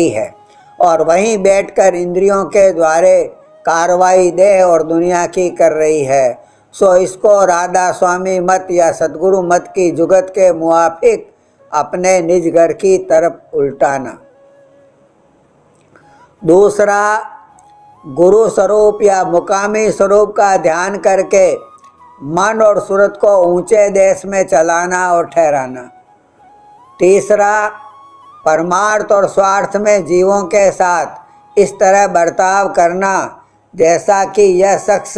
है और वहीं बैठकर इंद्रियों के द्वारे कार्रवाई देह और दुनिया की कर रही है। सो इसको राधा स्वामी मत या सदगुरु मत की जुगत के मुआफिक अपने निज घर की तरफ उल्टाना। दूसरा, गुरु स्वरूप या मुकामी स्वरूप का ध्यान करके मन और सूरत को ऊंचे देश में चलाना और ठहराना। तीसरा, परमार्थ और स्वार्थ में जीवों के साथ इस तरह बर्ताव करना जैसा कि यह शख्स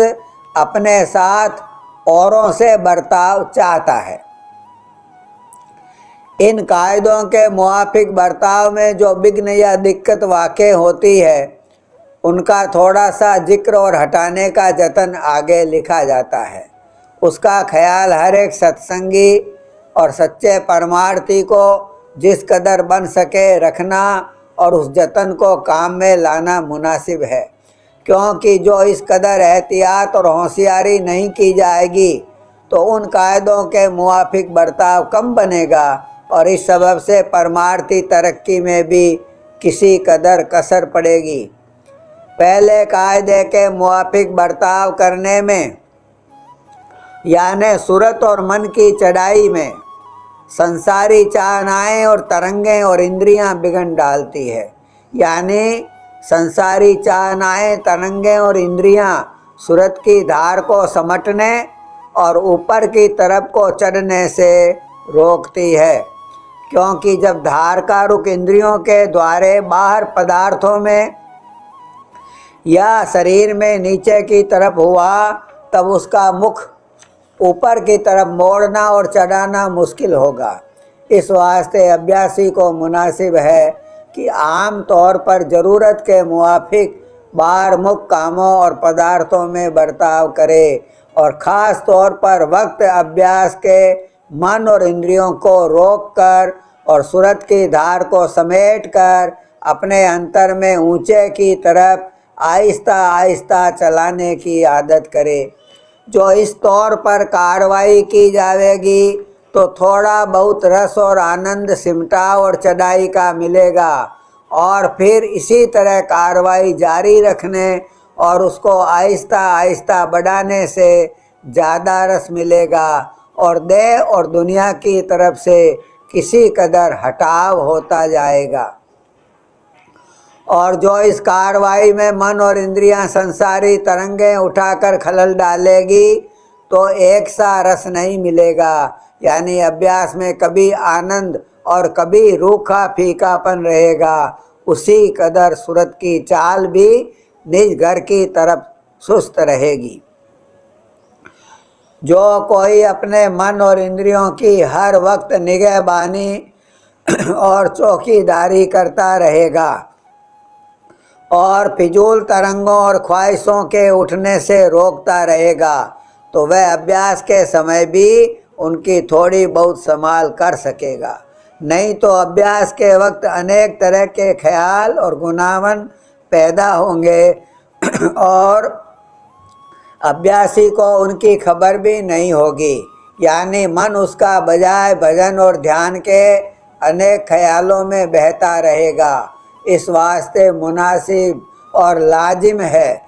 अपने साथ औरों से बर्ताव चाहता है। इन कायदों के मुआफिक बर्ताव में जो विघ्न या दिक्कत वाक़ई होती है उनका थोड़ा सा जिक्र और हटाने का जतन आगे लिखा जाता है। उसका ख्याल हर एक सत्संगी और सच्चे परमार्थी को जिस कदर बन सके रखना और उस जतन को काम में लाना मुनासिब है, क्योंकि जो इस कदर एहतियात और होशियारी नहीं की जाएगी तो उन कायदों के मुआफिक बर्ताव कम बनेगा और इस सबब से परमार्थी तरक्की में भी किसी कदर कसर पड़ेगी। पहले कायदे के मुआफिक बर्ताव करने में यानी सूरत और मन की चढ़ाई में संसारी चाहनाएं और तरंगें और इंद्रियां बिगड़ डालती है। यानी संसारी चाहनाएं, तरंगें और इंद्रियां सूरत की धार को समटने और ऊपर की तरफ को चढ़ने से रोकती है, क्योंकि जब धार का रुख इंद्रियों के द्वारे बाहर पदार्थों में या शरीर में नीचे की तरफ हुआ तब उसका मुख ऊपर की तरफ मोड़ना और चढ़ाना मुश्किल होगा। इस वास्ते अभ्यासी को मुनासिब है कि आम तौर पर ज़रूरत के मुआफिक बाहरमुख कामों और पदार्थों में बर्ताव करे और ख़ास तौर पर वक्त अभ्यास के मन और इंद्रियों को रोक कर और सूरत की धार को समेट कर अपने अंतर में ऊंचे की तरफ आहिस्ता आहिस्ता चलाने की आदत करे। जो इस तौर पर कार्रवाई की जाएगी तो थोड़ा बहुत रस और आनंद सिमटा और चढ़ाई का मिलेगा और फिर इसी तरह कार्रवाई जारी रखने और उसको आहिस्ता आहिस्ता बढ़ाने से ज़्यादा रस मिलेगा और देह और दुनिया की तरफ से किसी कदर हटाव होता जाएगा। और जो इस कार्रवाई में मन और इंद्रियां संसारी तरंगें उठाकर खलल डालेगी तो एक सा रस नहीं मिलेगा। यानी अभ्यास में कभी आनंद और कभी रूखा फीकापन रहेगा। उसी कदर सूरत की चाल भी निज घर की तरफ सुस्त रहेगी। जो कोई अपने मन और इंद्रियों की हर वक्त निगहबानी और चौकीदारी करता रहेगा और फिजूल तरंगों और ख्वाहिशों के उठने से रोकता रहेगा तो वह अभ्यास के समय भी उनकी थोड़ी बहुत संभाल कर सकेगा। नहीं तो अभ्यास के वक्त अनेक तरह के ख्याल और गुनावन पैदा होंगे और अभ्यासी को उनकी खबर भी नहीं होगी। यानी मन उसका बजाय भजन और ध्यान के अनेक ख्यालों में बहता रहेगा। इस वास्ते मुनासिब और लाजिम है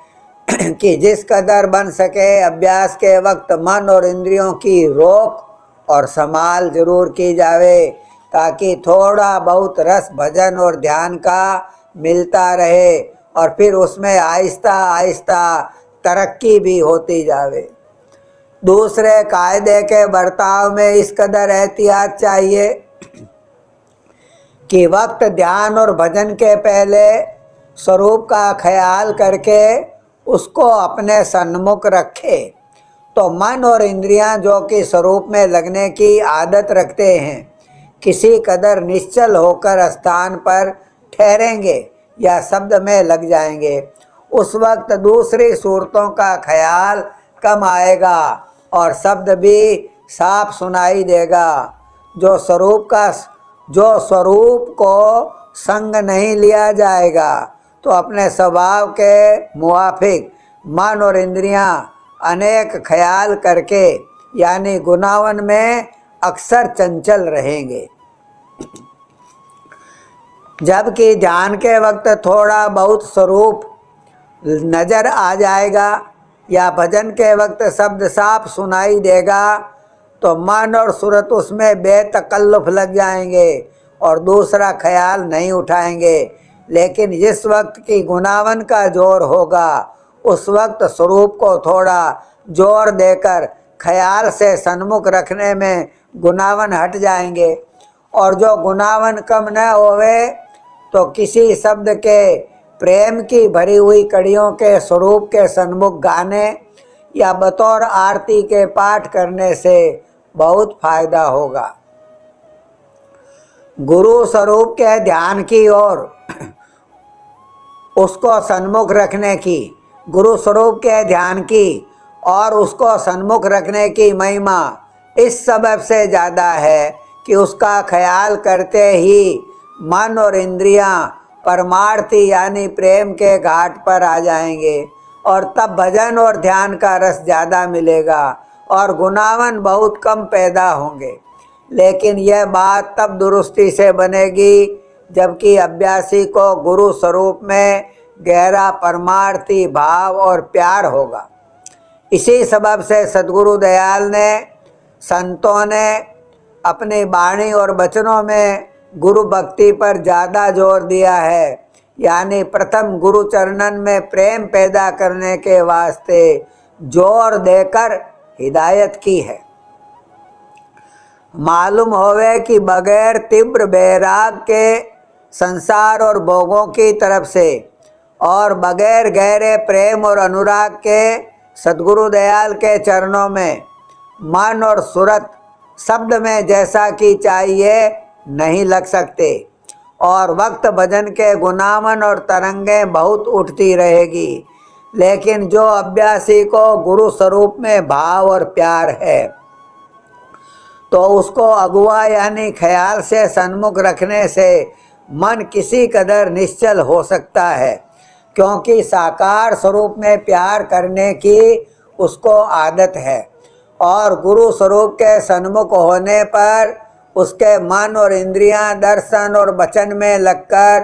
कि जिस कदर बन सके अभ्यास के वक्त मन और इंद्रियों की रोक और संभाल जरूर की जावे, ताकि थोड़ा बहुत रस भजन और ध्यान का मिलता रहे और फिर उसमें आहिस्ता आहिस्ता तरक्की भी होती जावे। दूसरे कायदे के बर्ताव में इस कदर एहतियात चाहिए कि वक्त ध्यान और भजन के पहले स्वरूप का ख्याल करके उसको अपने सन्मुख रखे तो मन और इंद्रियां जो कि स्वरूप में लगने की आदत रखते हैं किसी कदर निश्चल होकर स्थान पर ठहरेंगे या शब्द में लग जाएंगे। उस वक्त दूसरी सूरतों का ख्याल कम आएगा और शब्द भी साफ सुनाई देगा। जो स्वरूप को संग नहीं लिया जाएगा तो अपने स्वभाव के मुआफिक मन और इंद्रियां अनेक ख्याल करके यानी गुनावन में अक्सर चंचल रहेंगे। जबकि ध्यान के वक्त थोड़ा बहुत स्वरूप नज़र आ जाएगा या भजन के वक्त शब्द साफ सुनाई देगा तो मन और सूरत उसमें बेतकल्लुफ़ लग जाएंगे और दूसरा ख्याल नहीं उठाएंगे। लेकिन जिस वक्त की गुनावन का जोर होगा उस वक्त स्वरूप को थोड़ा जोर देकर ख्याल से सन्मुख रखने में गुनावन हट जाएंगे। और जो गुनावन कम न होवे तो किसी शब्द के प्रेम की भरी हुई कड़ियों के स्वरूप के सन्मुख गाने या बतौर आरती के पाठ करने से बहुत फायदा होगा। गुरु स्वरूप के ध्यान की और उसको सन्मुख रखने की, गुरु स्वरूप के ध्यान की और उसको सन्मुख रखने की महिमा इस सबब से ज़्यादा है कि उसका ख्याल करते ही मन और इंद्रियां परमार्थी यानी प्रेम के घाट पर आ जाएंगे और तब भजन और ध्यान का रस ज़्यादा मिलेगा और गुनावन बहुत कम पैदा होंगे। लेकिन यह बात तब दुरुस्ती से बनेगी जबकि अभ्यासी को गुरु स्वरूप में गहरा परमार्थी भाव और प्यार होगा। इसी सबब से सद्गुरु दयाल ने, संतों ने अपनी वाणी और वचनों में गुरु भक्ति पर ज़्यादा जोर दिया है, यानी प्रथम गुरु चरणन में प्रेम पैदा करने के वास्ते जोर देकर हिदायत की है। मालूम होवे कि बगैर तीव्र बैराग के संसार और भोगों की तरफ से और बगैर गहरे प्रेम और अनुराग के सद्गुरु दयाल के चरणों में मन और सूरत शब्द में जैसा कि चाहिए नहीं लग सकते और वक्त भजन के गुनावन और तरंगें बहुत उठती रहेगी। लेकिन जो अभ्यासी को गुरु स्वरूप में भाव और प्यार है तो उसको अगुआ यानी ख्याल से सन्मुख रखने से मन किसी कदर निश्चल हो सकता है, क्योंकि साकार स्वरूप में प्यार करने की उसको आदत है और गुरु स्वरूप के सन्मुख होने पर उसके मन और इंद्रियां दर्शन और वचन में लगकर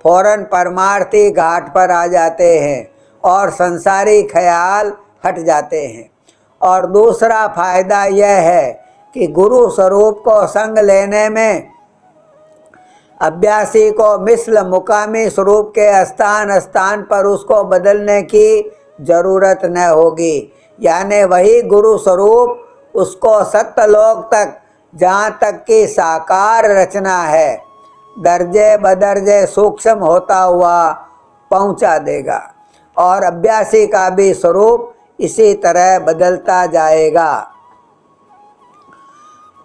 फौरन परमार्थी घाट पर आ जाते हैं और संसारी ख्याल हट जाते हैं। और दूसरा फायदा यह है कि गुरु स्वरूप को संग लेने में अभ्यासी को मिसल मुकामी स्वरूप के स्थान स्थान पर उसको बदलने की जरूरत न होगी, यानी वही गुरु स्वरूप उसको सत्यलोक तक, जहाँ तक कि साकार रचना है, दर्जे बदर्जे सूक्ष्म होता हुआ पहुँचा देगा और अभ्यासी का भी स्वरूप इसी तरह बदलता जाएगा।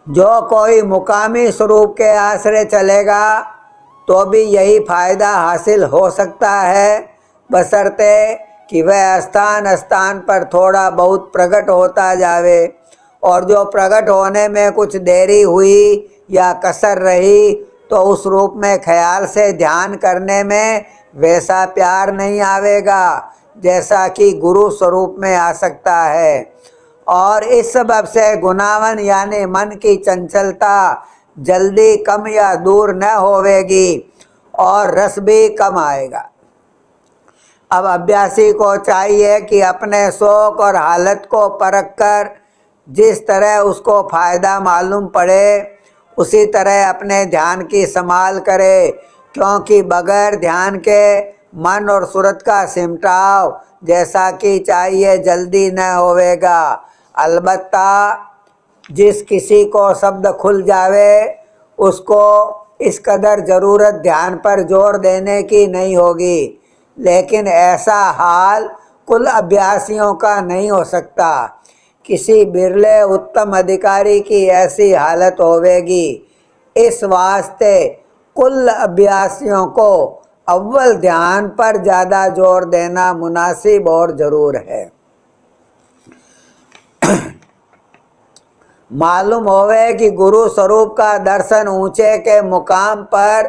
जो कोई मुकामी स्वरूप के आश्रय चलेगा तो भी यही फायदा हासिल हो सकता है, बशर्ते कि वह स्थान स्थान पर थोड़ा बहुत प्रकट होता जावे और जो प्रकट होने में कुछ देरी हुई या कसर रही तो उस रूप में ख्याल से ध्यान करने में वैसा प्यार नहीं आवेगा जैसा कि गुरु स्वरूप में आ सकता है। और इस सबब से गुनावन यानी मन की चंचलता जल्दी कम या दूर न होवेगी और रस भी कम आएगा। अब अभ्यासी को चाहिए कि अपने शौक और हालत को परख कर जिस तरह उसको फायदा मालूम पड़े उसी तरह अपने ध्यान की संभाल करे, क्योंकि बगैर ध्यान के मन और सूरत का सिमटाव जैसा कि चाहिए जल्दी न होवेगा। अलबत्ता जिस किसी को शब्द खुल जावे उसको इस कदर ज़रूरत ध्यान पर जोर देने की नहीं होगी, लेकिन ऐसा हाल कुल अभ्यासियों का नहीं हो सकता। किसी बिरले उत्तम अधिकारी की ऐसी हालत होवेगी। इस वास्ते कुल अभ्यासियों को अव्वल ध्यान पर ज़्यादा जोर देना मुनासिब और ज़रूर है। मालूम होवे कि गुरु स्वरूप का दर्शन ऊंचे के मुकाम पर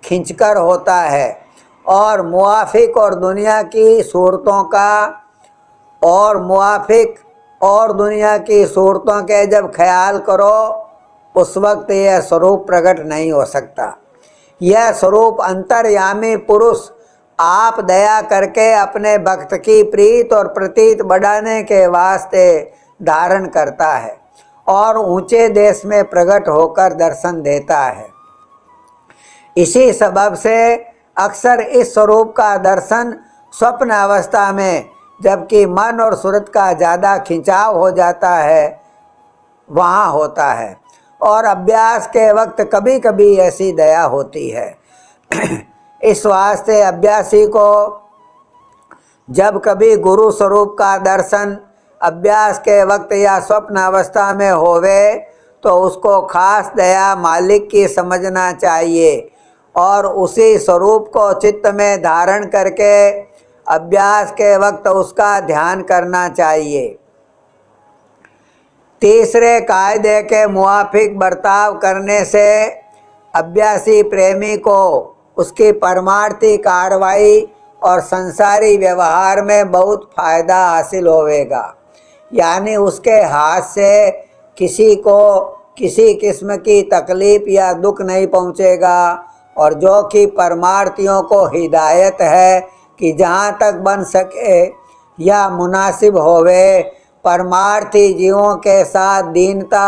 खिंचकर होता है और मुआफिक और दुनिया की सूरतों का और दुनिया की सूरतों के जब ख्याल करो उस वक्त यह स्वरूप प्रकट नहीं हो सकता। यह स्वरूप अंतर्यामी पुरुष आप दया करके अपने भक्त की प्रीत और प्रतीत बढ़ाने के वास्ते धारण करता है और ऊंचे देश में प्रकट होकर दर्शन देता है। इसी सबब से अक्सर इस स्वरूप का दर्शन स्वप्न अवस्था में, जबकि मन और सूरत का ज़्यादा खिंचाव हो जाता है, वहाँ होता है। और अभ्यास के वक्त कभी कभी ऐसी दया होती है। इस वास्ते अभ्यासी को जब कभी गुरु स्वरूप का दर्शन अभ्यास के वक्त या स्वप्न अवस्था में होवे तो उसको खास दया मालिक की समझना चाहिए और उसी स्वरूप को चित्त में धारण करके अभ्यास के वक्त उसका ध्यान करना चाहिए। तीसरे कायदे के मुआफिक बर्ताव करने से अभ्यासी प्रेमी को उसकी परमार्थी कार्रवाई और संसारी व्यवहार में बहुत फायदा हासिल होवेगा। यानी उसके हाथ से किसी को किसी किस्म की तकलीफ या दुख नहीं पहुंचेगा और जो कि परमार्थियों को हिदायत है कि जहाँ तक बन सके या मुनासिब होवे परमार्थी जीवों के साथ दीनता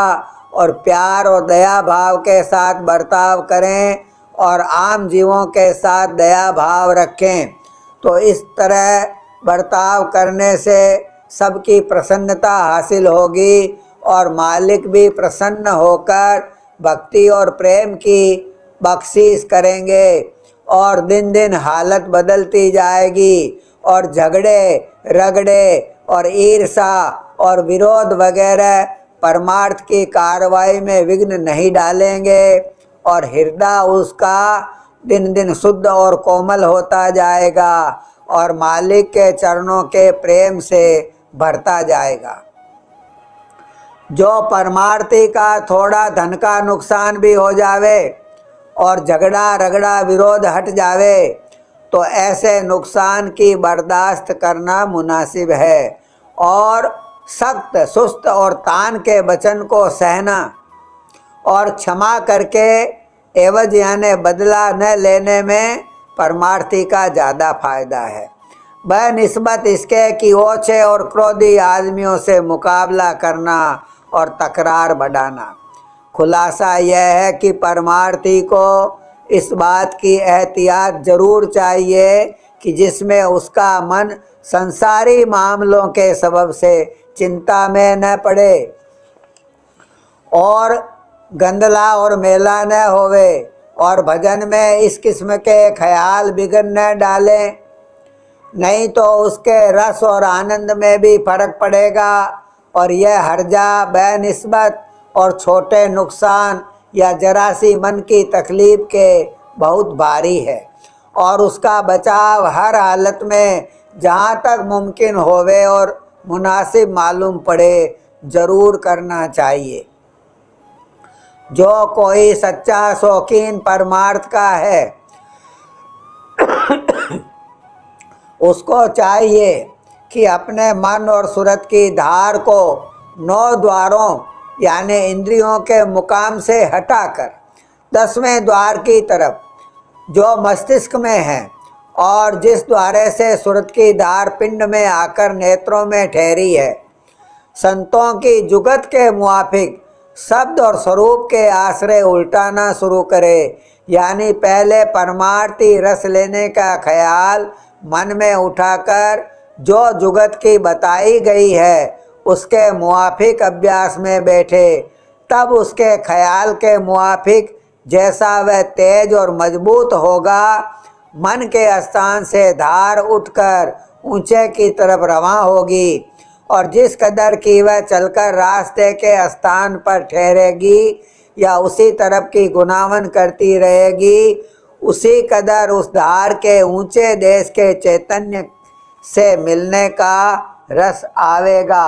और प्यार और दया भाव के साथ बर्ताव करें और आम जीवों के साथ दया भाव रखें। तो इस तरह बर्ताव करने से सबकी प्रसन्नता हासिल होगी और मालिक भी प्रसन्न होकर भक्ति और प्रेम की बख्शीश करेंगे और दिन दिन हालत बदलती जाएगी और झगड़े रगड़े और ईर्षा और विरोध वगैरह परमार्थ की कार्रवाई में विघ्न नहीं डालेंगे और हृदय उसका दिन दिन शुद्ध और कोमल होता जाएगा और मालिक के चरणों के प्रेम से भरता जाएगा। जो परमार्थी का थोड़ा धन का नुकसान भी हो जावे और झगड़ा रगड़ा विरोध हट जावे तो ऐसे नुकसान की बर्दाश्त करना मुनासिब है और सख्त सुस्त और तान के वचन को सहना और क्षमा करके एवज यानी बदला न लेने में परमार्थी का ज़्यादा फायदा है। बनिस्बत इसके कि ओछे और क्रोधी आदमियों से मुकाबला करना और तकरार बढ़ाना। खुलासा यह है कि परमार्थी को इस बात की एहतियात जरूर चाहिए कि जिसमें उसका मन संसारी मामलों के सबब से चिंता में न पड़े और गंदला और मेला न होवे और भजन में इस किस्म के ख्याल बिगड़ न डाले, नहीं तो उसके रस और आनंद में भी फर्क पड़ेगा और यह हर्जा बेनिस्बत और छोटे नुकसान या जरा सी मन की तकलीफ के बहुत भारी है और उसका बचाव हर हालत में जहाँ तक मुमकिन होवे और मुनासिब मालूम पड़े जरूर करना चाहिए। जो कोई सच्चा शौकीन परमार्थ का है उसको चाहिए कि अपने मन और सूरत की धार को 9 द्वारों यानी इंद्रियों के मुकाम से हटाकर 10वें द्वार की तरफ जो मस्तिष्क में है और जिस द्वारे से सूरत की धार पिंड में आकर नेत्रों में ठहरी है, संतों की जुगत के मुआफिक शब्द और स्वरूप के आश्रय उल्टाना शुरू करे। यानी पहले परमार्थी रस लेने का ख्याल मन में उठाकर जो जुगत की बताई गई है उसके मुआफिक अभ्यास में बैठे, तब उसके ख्याल के मुआफिक जैसा वह तेज और मजबूत होगा, मन के स्थान से धार उठकर ऊंचे की तरफ रवां होगी और जिस कदर की वह चलकर रास्ते के स्थान पर ठहरेगी या उसी तरफ की गुनावन करती रहेगी, उसी कदर उस धार के ऊंचे देश के चैतन्य से मिलने का रस आवेगा।